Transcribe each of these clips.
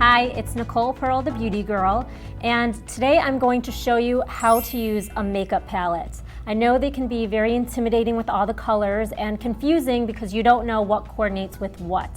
Hi, it's Nicole Pearl, the Beauty Girl, and today I'm going to show you how to use a makeup palette. I know they can be very intimidating with all the colors and confusing because you don't know what coordinates with what.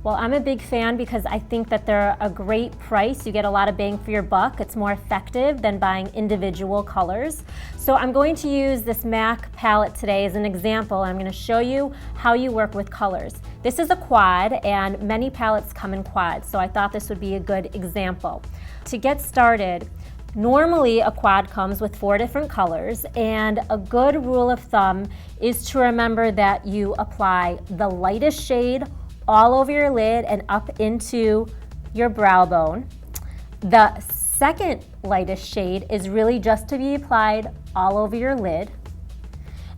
Well, I'm a big fan because I think that they're a great price. You get a lot of bang for your buck. It's more effective than buying individual colors. So I'm going to use this MAC palette today as an example. I'm going to show you how you work with colors. This is a quad and many palettes come in quads, so I thought this would be a good example. To get started, normally a quad comes with 4 different colors, and a good rule of thumb is to remember that you apply the lightest shade all over your lid and up into your brow bone. The second lightest shade is really just to be applied all over your lid.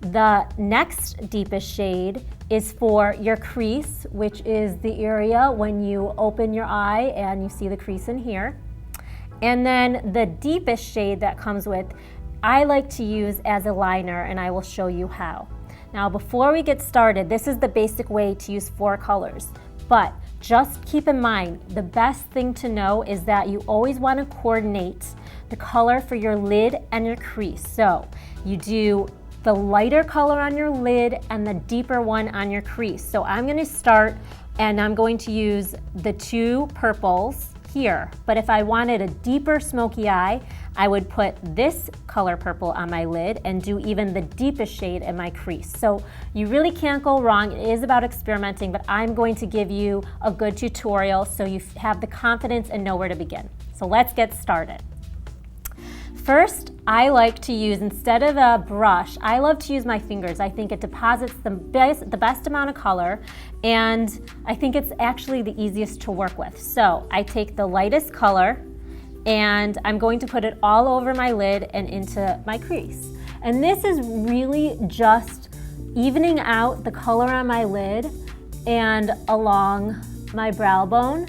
The next deepest shade is for your crease, which is the area when you open your eye and you see the crease in here. And then the deepest shade that comes with, I like to use as a liner, and I will show you how. Now, before we get started, this is the basic way to use 4 colors, but just keep in mind, the best thing to know is that you always want to coordinate the color for your lid and your crease. So you do the lighter color on your lid and the deeper one on your crease. So I'm going to start and I'm going to use the 2 purples here, but if I wanted a deeper smoky eye, I would put this color purple on my lid and do even the deepest shade in my crease. So you really can't go wrong. It is about experimenting, but I'm going to give you a good tutorial so you have the confidence and know where to begin. So let's get started. First, I like to use, instead of a brush, I love to use my fingers. I think it deposits the best amount of color, and I think it's actually the easiest to work with. So I take the lightest color, and I'm going to put it all over my lid and into my crease. And this is really just evening out the color on my lid and along my brow bone.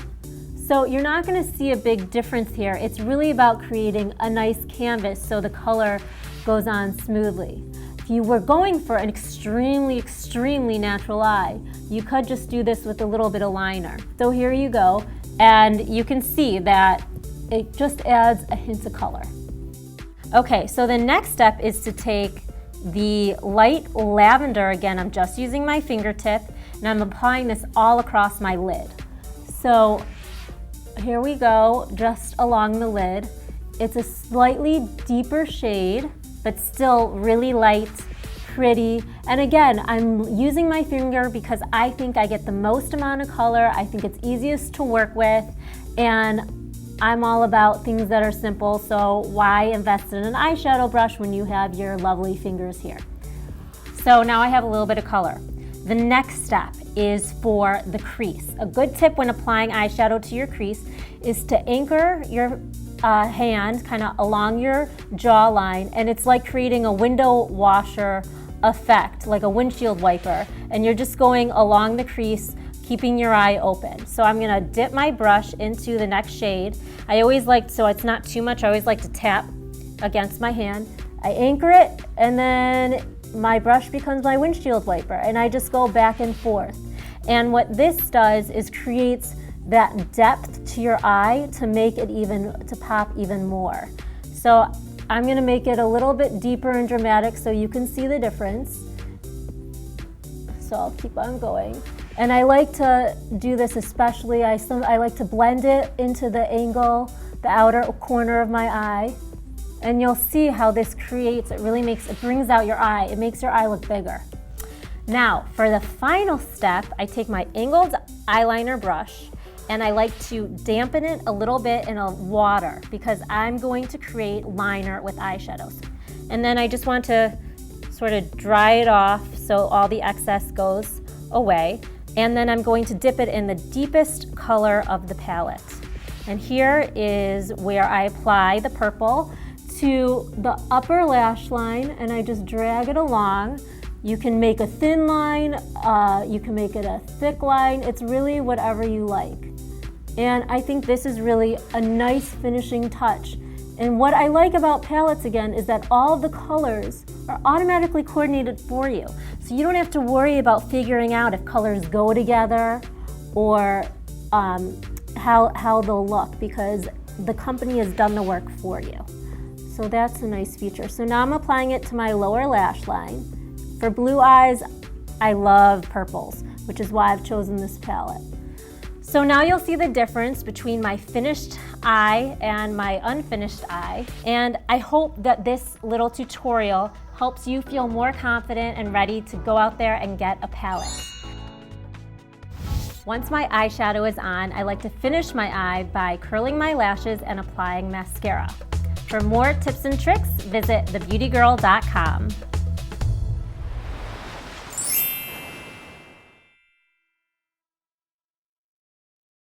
So you're not going to see a big difference here. It's really about creating a nice canvas so the color goes on smoothly. If you were going for an extremely natural eye, you could just do this with a little bit of liner. So here you go, and you can see that it just adds a hint of color. Okay, so the next step is to take the light lavender. Again, I'm just using my fingertip, and I'm applying this all across my lid. So here we go, just along the lid. It's a slightly deeper shade, but still really light, pretty. And again, I'm using my finger because I think I get the most amount of color. I think it's easiest to work with, and I'm all about things that are simple, so why invest in an eyeshadow brush when you have your lovely fingers here? So now I have a little bit of color. The next step is for the crease. A good tip when applying eyeshadow to your crease is to anchor your hand kind of along your jawline, and it's like creating a window washer effect, like a windshield wiper, and you're just going along the crease, keeping your eye open. So I'm gonna dip my brush into the next shade. I always like, so it's not too much, I always like to tap against my hand. I anchor it, and then my brush becomes my windshield wiper, and I just go back and forth. And what this does is creates that depth to your eye to make it to pop even more. So I'm gonna make it a little bit deeper and dramatic so you can see the difference. So I'll keep on going. And I like to do this especially, I like to blend it into the angle, the outer corner of my eye. And you'll see how this creates, it brings out your eye, it makes your eye look bigger. Now, for the final step, I take my angled eyeliner brush and I like to dampen it a little bit in a water because I'm going to create liner with eyeshadows. And then I just want to sort of dry it off so all the excess goes away. And then I'm going to dip it in the deepest color of the palette. And here is where I apply the purple to the upper lash line, and I just drag it along. You can make a thin line, you can make it a thick line. It's really whatever you like. And I think this is really a nice finishing touch. And what I like about palettes, again, is that all of the colors are automatically coordinated for you. So you don't have to worry about figuring out if colors go together or how they'll look because the company has done the work for you. So that's a nice feature. So now I'm applying it to my lower lash line. For blue eyes, I love purples, which is why I've chosen this palette. So now you'll see the difference between my finished eye and my unfinished eye. And I hope that this little tutorial helps you feel more confident and ready to go out there and get a palette. Once my eyeshadow is on, I like to finish my eye by curling my lashes and applying mascara. For more tips and tricks, visit thebeautygirl.com.